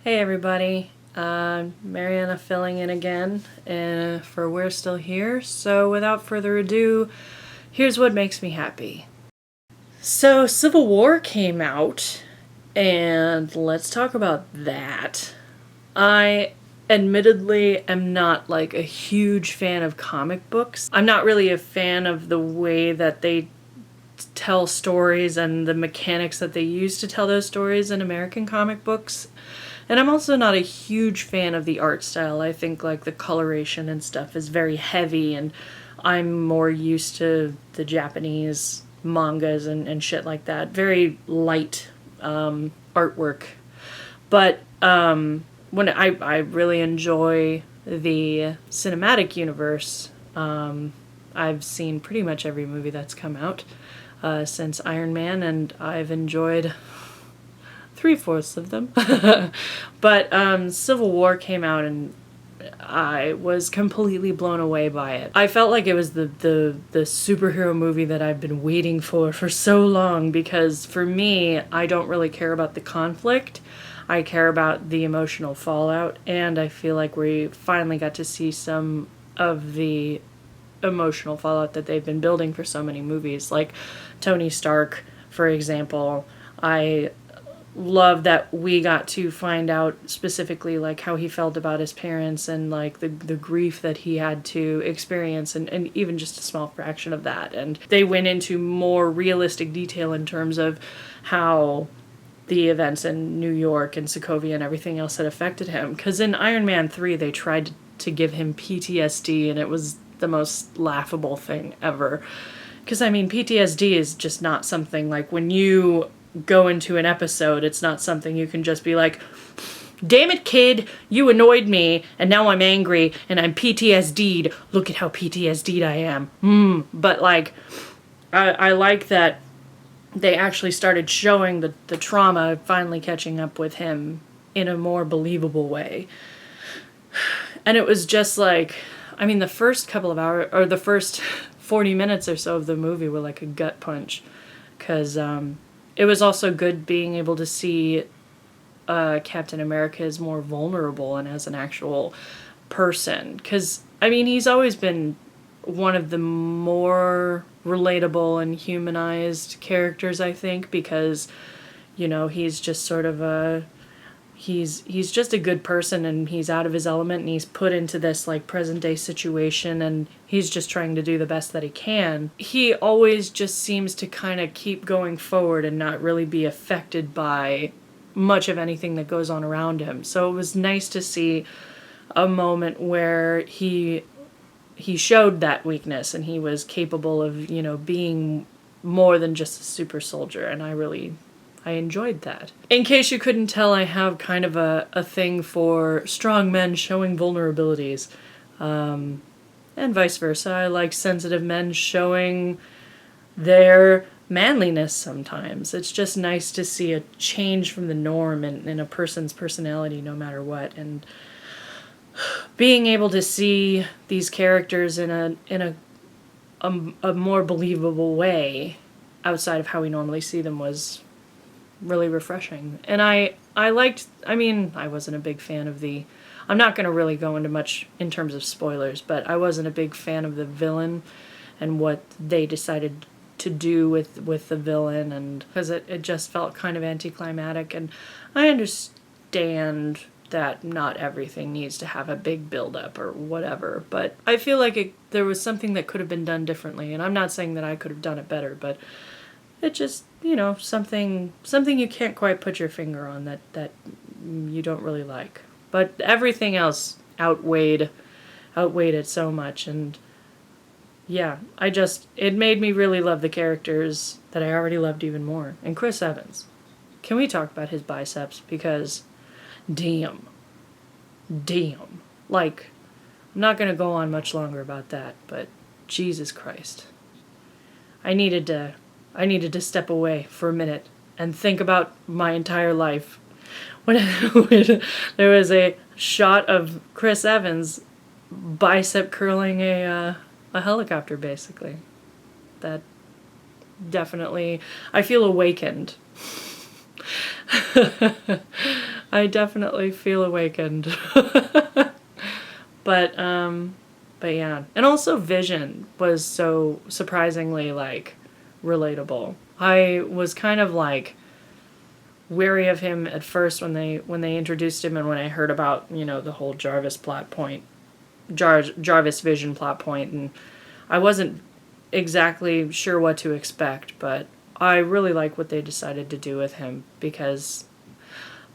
Hey everybody, Mariana filling in again for We're Still Here. So without further ado, here's what makes me happy. So Civil War came out, and let's talk about that. I admittedly am not like a huge fan of comic books. I'm not really a fan of the way that they tell stories and the mechanics that they use to tell those stories in American comic books. And I'm also not a huge fan of the art style. I think like the coloration and stuff is very heavy, and I'm more used to the Japanese mangas and shit like that. Very light artwork. But when I really enjoy the cinematic universe, I've seen pretty much every movie that's come out since Iron Man, and I've enjoyed 3/4 of them. But Civil War came out, and I was completely blown away by it. I felt like it was the superhero movie that I've been waiting for so long, because for me, I don't really care about the conflict. I care about the emotional fallout, and I feel like we finally got to see some of the emotional fallout that they've been building for so many movies. Like Tony Stark, for example. I love that we got to find out specifically like how he felt about his parents, and like the grief that he had to experience, and even just a small fraction of that. And they went into more realistic detail in terms of how the events in New York and Sokovia and everything else had affected him. Because in Iron Man 3 they tried to give him PTSD, and it was the most laughable thing ever. Because I mean, PTSD is just not something like when you go into an episode, it's not something you can just be like, damn it kid, you annoyed me and now I'm angry and I'm PTSD'd, look at how PTSD'd I am. But like, I like that they actually started showing the trauma finally catching up with him in a more believable way. And it was just like, I mean, the first couple of hours, or the first 40 minutes or so of the movie were like a gut punch. Because it was also good being able to see Captain America as more vulnerable and as an actual person. Because, I mean, he's always been one of the more relatable and humanized characters, I think, because, you know, he's just sort of a... He's just a good person, and he's out of his element, and he's put into this like present day situation, and he's just trying to do the best that he can. He always just seems to kind of keep going forward and not really be affected by much of anything that goes on around him. So it was nice to see a moment where he showed that weakness, and he was capable of, you know, being more than just a super soldier, and I enjoyed that. In case you couldn't tell, I have kind of a thing for strong men showing vulnerabilities. And vice versa. I like sensitive men showing their manliness sometimes. It's just nice to see a change from the norm in a person's personality, no matter what. And being able to see these characters in a more believable way outside of how we normally see them was really refreshing. And I liked, I mean, I wasn't a big fan of the... I'm not going to really go into much in terms of spoilers, but I wasn't a big fan of the villain and what they decided to do with the villain, and because it just felt kind of anticlimactic. And I understand that not everything needs to have a big build-up or whatever, but I feel like there was something that could have been done differently, and I'm not saying that I could have done it better, but it just, you know, something you can't quite put your finger on that you don't really like. But everything else outweighed it so much, and yeah, it made me really love the characters that I already loved even more. And Chris Evans. Can we talk about his biceps? Because damn. Like, I'm not going to go on much longer about that, but Jesus Christ. I needed to step away for a minute and think about my entire life. When there was a shot of Chris Evans bicep curling a helicopter, basically. That definitely, I feel awakened. I definitely feel awakened. But yeah. And also Vision was so surprisingly like relatable. I was kind of like wary of him at first when they introduced him, and when I heard about, you know, the whole Jarvis Vision plot point, and I wasn't exactly sure what to expect, but I really like what they decided to do with him, because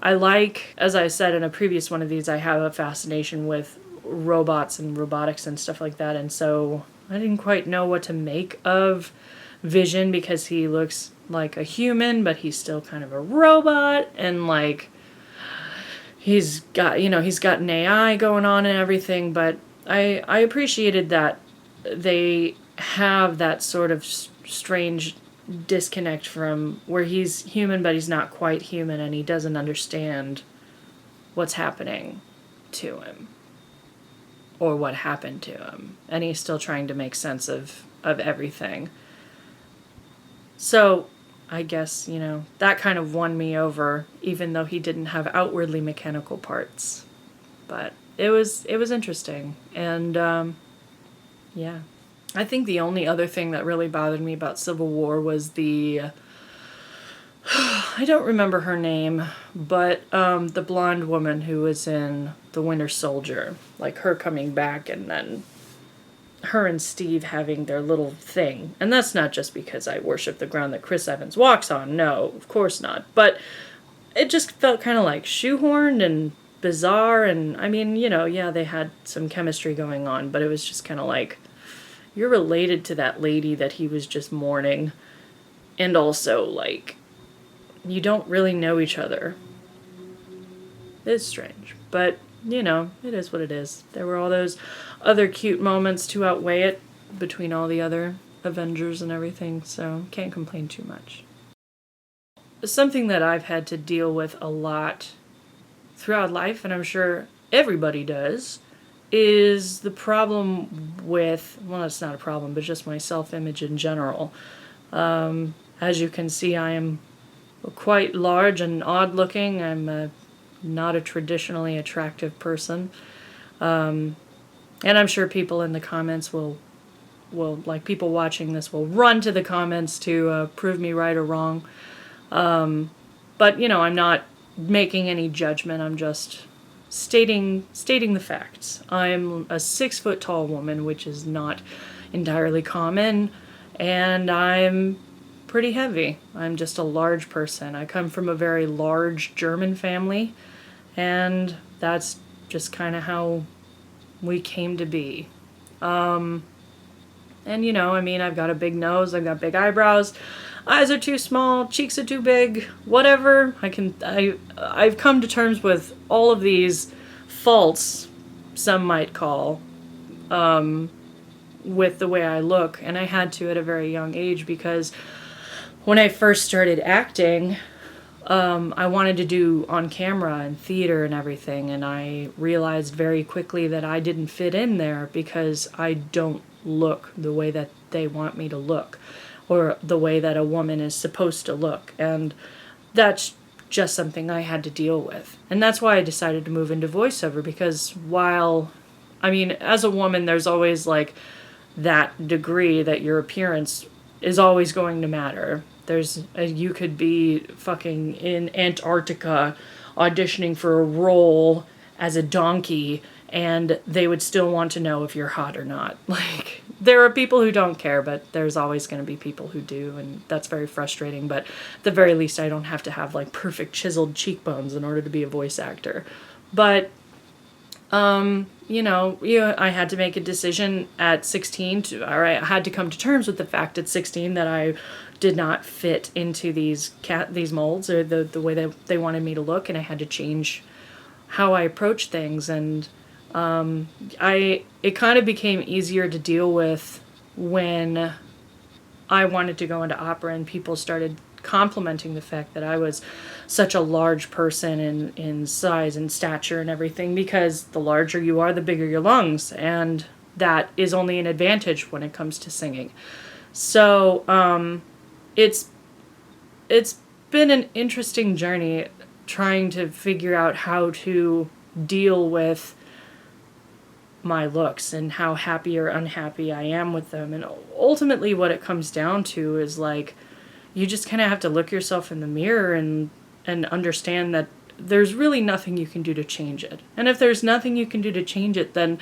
I like, as I said in a previous one of these, I have a fascination with robots and robotics and stuff like that, and so I didn't quite know what to make of Vision, because he looks like a human, but he's still kind of a robot, and like he's got, you know, he's got an AI going on and everything, but I appreciated that they have that sort of strange disconnect from where he's human but he's not quite human, and he doesn't understand what's happening to him or what happened to him, and he's still trying to make sense of everything. So I guess, you know, that kind of won me over, even though he didn't have outwardly mechanical parts. But it was interesting, and yeah. I think the only other thing that really bothered me about Civil War was the I don't remember her name, but the blonde woman who was in The Winter Soldier, like her coming back, and then her and Steve having their little thing. And that's not just because I worship the ground that Chris Evans walks on. No, of course not. But it just felt kind of like shoehorned and bizarre. And I mean, you know, yeah, they had some chemistry going on, but it was just kind of like, you're related to that lady that he was just mourning. And also, like, you don't really know each other. It's strange. But, you know, it is what it is. There were all those other cute moments to outweigh it between all the other Avengers and everything, so can't complain too much. Something that I've had to deal with a lot throughout life, and I'm sure everybody does, is the problem with, well, it's not a problem, but just my self-image in general. As you can see, I am quite large and odd-looking. I'm not a traditionally attractive person. And I'm sure people in the comments will, like, people watching this will run to the comments to prove me right or wrong. But, you know, I'm not making any judgment. I'm just stating the facts. I'm a 6 foot tall woman, which is not entirely common, and I'm pretty heavy. I'm just a large person. I come from a very large German family, and that's just kind of how we came to be. And you know, I mean, I've got a big nose, I've got big eyebrows, eyes are too small, cheeks are too big, whatever. I've come to terms with all of these faults, some might call, with the way I look, and I had to at a very young age, because when I first started acting, I wanted to do on camera and theater and everything, and I realized very quickly that I didn't fit in there because I don't look the way that they want me to look, or the way that a woman is supposed to look, and that's just something I had to deal with. And that's why I decided to move into voiceover, because while, I mean, as a woman, there's always like that degree that your appearance is always going to matter. You could be fucking in Antarctica auditioning for a role as a donkey, and they would still want to know if you're hot or not. Like, there are people who don't care, but there's always going to be people who do, and that's very frustrating. But at the very least, I don't have to have like perfect chiseled cheekbones in order to be a voice actor. But you know, I had to make a decision at 16 I had to come to terms with the fact at 16 that I did not fit into these molds, or the way that they wanted me to look, and I had to change how I approach things. And it kind of became easier to deal with when I wanted to go into opera and people started complimenting the fact that I was such a large person in size and stature and everything, because the larger you are, the bigger your lungs, and that is only an advantage when it comes to singing. So it's been an interesting journey trying to figure out how to deal with my looks and how happy or unhappy I am with them. And ultimately what it comes down to is like, you just kind of have to look yourself in the mirror and understand that there's really nothing you can do to change it. And if there's nothing you can do to change it, then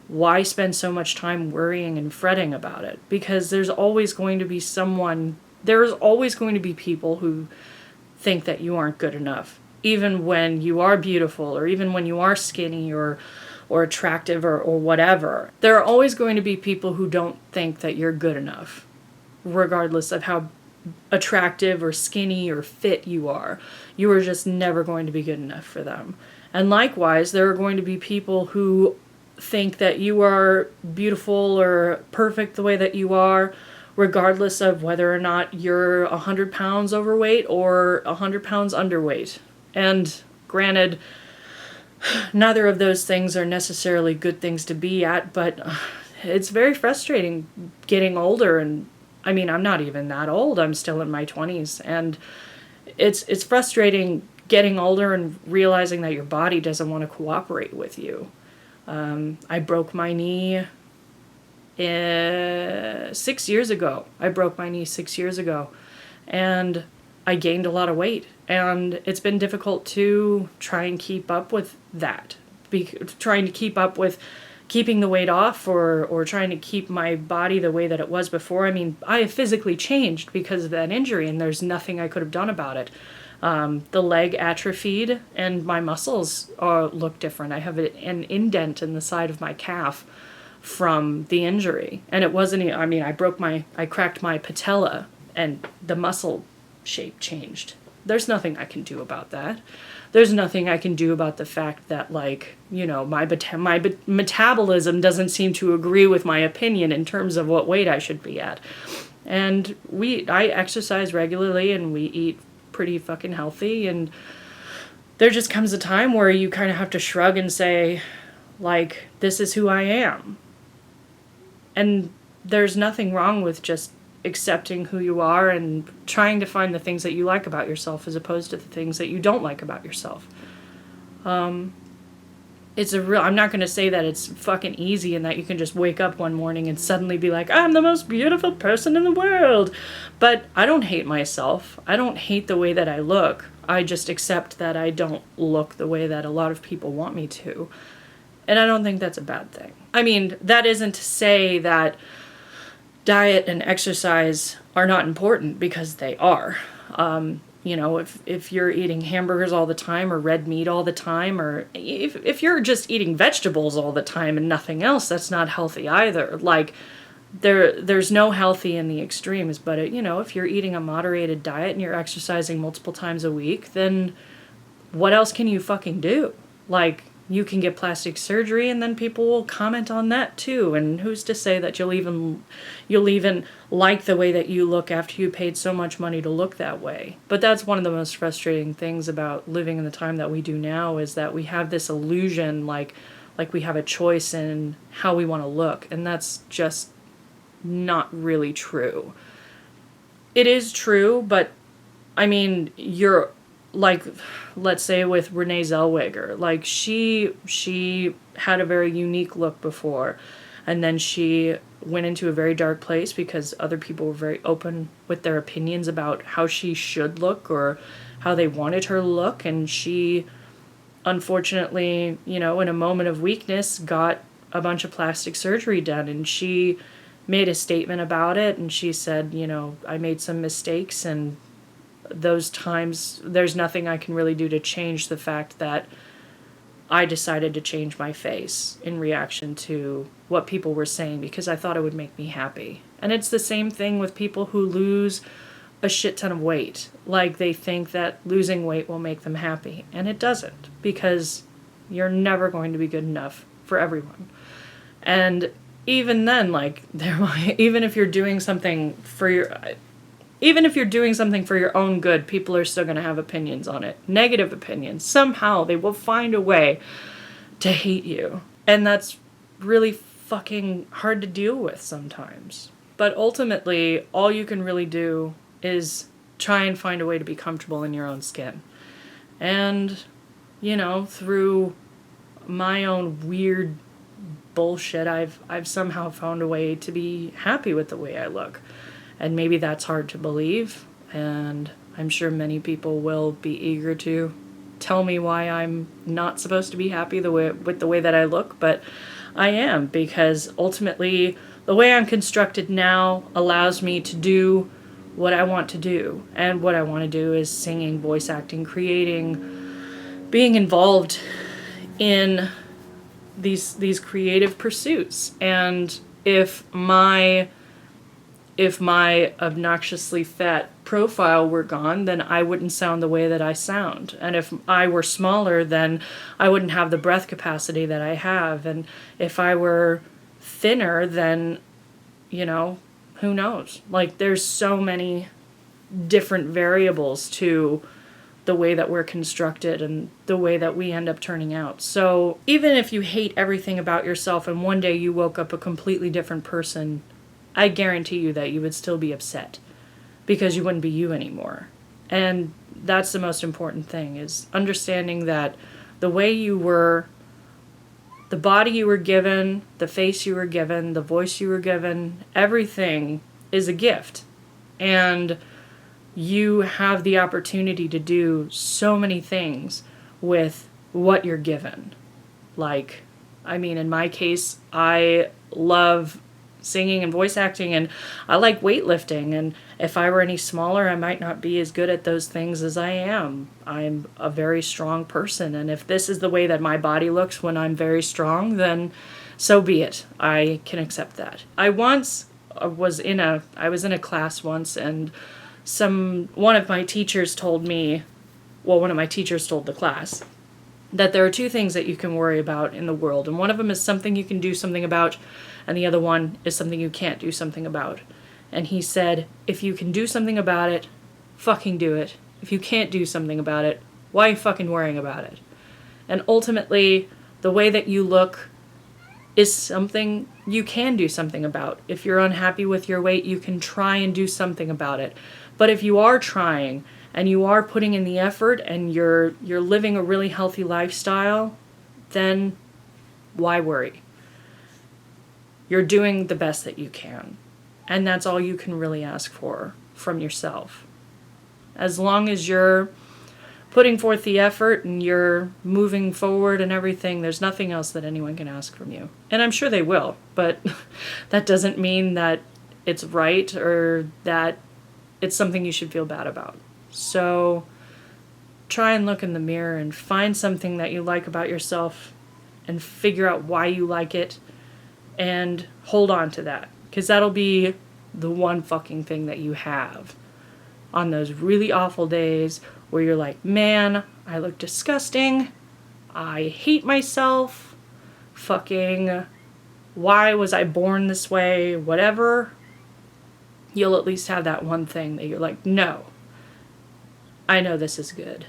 why spend so much time worrying and fretting about it? Because there's always going to be people who think that you aren't good enough, even when you are beautiful, or even when you are skinny or attractive or whatever. There are always going to be people who don't think that you're good enough, regardless of how attractive or skinny or fit you are. You are just never going to be good enough for them. And likewise, there are going to be people who think that you are beautiful or perfect the way that you are, regardless of whether or not you're 100 pounds overweight or 100 pounds underweight. And granted, neither of those things are necessarily good things to be at, but it's very frustrating getting older. And I mean, I'm not even that old. I'm still in my 20s. And it's frustrating getting older and realizing that your body doesn't want to cooperate with you. I broke my knee 6 years ago. And I gained a lot of weight. And it's been difficult to try and keep up with that. Trying to keep up with keeping the weight off or trying to keep my body the way that it was before. I mean, I have physically changed because of that injury, and there's nothing I could have done about it. The leg atrophied and my muscles look different. I have an indent in the side of my calf from the injury. And it wasn't, I mean, I cracked my patella and the muscle shape changed. There's nothing I can do about that. There's nothing I can do about the fact that, like, you know, my metabolism doesn't seem to agree with my opinion in terms of what weight I should be at. And I exercise regularly and we eat pretty fucking healthy, and there just comes a time where you kind of have to shrug and say, like, this is who I am. And there's nothing wrong with just accepting who you are and trying to find the things that you like about yourself as opposed to the things that you don't like about yourself. I'm not going to say that it's fucking easy and that you can just wake up one morning and suddenly be like, I'm the most beautiful person in the world. But I don't hate myself. I don't hate the way that I look. I just accept that I don't look the way that a lot of people want me to. And I don't think that's a bad thing. I mean, that isn't to say that diet and exercise are not important, because they are. You know, if you're eating hamburgers all the time or red meat all the time, or if you're just eating vegetables all the time and nothing else, that's not healthy either. Like, there's no healthy in the extremes, but you know, if you're eating a moderated diet and you're exercising multiple times a week, then what else can you fucking do? Like, you can get plastic surgery and then people will comment on that too. And who's to say that you'll even like the way that you look after you paid so much money to look that way? But that's one of the most frustrating things about living in the time that we do now, is that we have this illusion like we have a choice in how we want to look. And that's just not really true. It is true, but I mean, you're like, let's say with Renee Zellweger, like she had a very unique look before, and then she went into a very dark place because other people were very open with their opinions about how she should look or how they wanted her to look, and she unfortunately, you know, in a moment of weakness, got a bunch of plastic surgery done, and she made a statement about it, and she said, you know, I made some mistakes, and those times, there's nothing I can really do to change the fact that I decided to change my face in reaction to what people were saying because I thought it would make me happy. And it's the same thing with people who lose a shit ton of weight. Like, they think that losing weight will make them happy, and it doesn't, because you're never going to be good enough for everyone. And even then, like, even if you're doing something for your own good, people are still going to have opinions on it. Negative opinions. Somehow they will find a way to hate you. And that's really fucking hard to deal with sometimes. But ultimately, all you can really do is try and find a way to be comfortable in your own skin. And, through my own weird bullshit, I've somehow found a way to be happy with the way I look. And maybe that's hard to believe, and I'm sure many people will be eager to tell me why I'm not supposed to be happy with the way that I look, but I am, because ultimately the way I'm constructed now allows me to do what I want to do. And what I want to do is singing, voice acting, creating, being involved in these creative pursuits. And if my obnoxiously fat profile were gone, then I wouldn't sound the way that I sound. And if I were smaller, then I wouldn't have the breath capacity that I have. And if I were thinner, then, who knows? Like, there's so many different variables to the way that we're constructed and the way that we end up turning out. So even if you hate everything about yourself and one day you woke up a completely different person, I guarantee you that you would still be upset because you wouldn't be you anymore. And that's the most important thing, is understanding that the way you were, the body you were given, the face you were given, the voice you were given, everything is a gift. And you have the opportunity to do so many things with what you're given. Like, in my case, I love singing and voice acting, and I like weightlifting, and if I were any smaller, I might not be as good at those things as I am. I'm a very strong person, and if this is the way that my body looks when I'm very strong, then so be it. I can accept that. I was in a class once, and one of my teachers told the class that there are two things that you can worry about in the world, and one of them is something you can do something about, and the other one is something you can't do something about. And he said, if you can do something about it, fucking do it. If you can't do something about it, why are you fucking worrying about it? And ultimately, the way that you look is something you can do something about. If you're unhappy with your weight, you can try and do something about it. But if you are trying and you are putting in the effort and you're living a really healthy lifestyle, then why worry? You're doing the best that you can. And that's all you can really ask for from yourself. As long as you're putting forth the effort and you're moving forward and everything, there's nothing else that anyone can ask from you. And I'm sure they will, but that doesn't mean that it's right or that it's something you should feel bad about. So try and look in the mirror and find something that you like about yourself and figure out why you like it and hold on to that. Because that'll be the one fucking thing that you have on those really awful days where you're like, man, I look disgusting. I hate myself. Fucking, why was I born this way? Whatever. You'll at least have that one thing that you're like, no, I know this is good.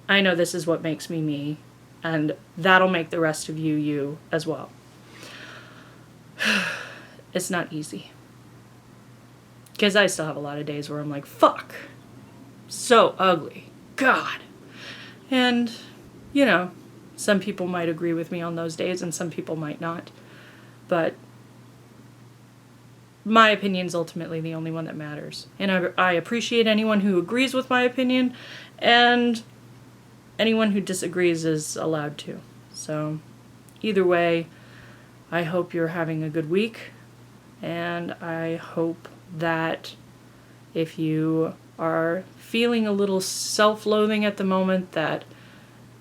I know this is what makes me me. And that'll make the rest of you, you as well. It's not easy. Because I still have a lot of days where I'm like, fuck, so ugly. God. And, some people might agree with me on those days and some people might not. But my opinion's ultimately the only one that matters. And I appreciate anyone who agrees with my opinion, and anyone who disagrees is allowed to. So, either way, I hope you're having a good week, and I hope that if you are feeling a little self-loathing at the moment, that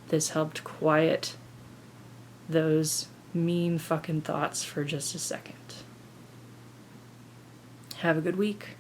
this helped quiet those mean fucking thoughts for just a second. Have a good week.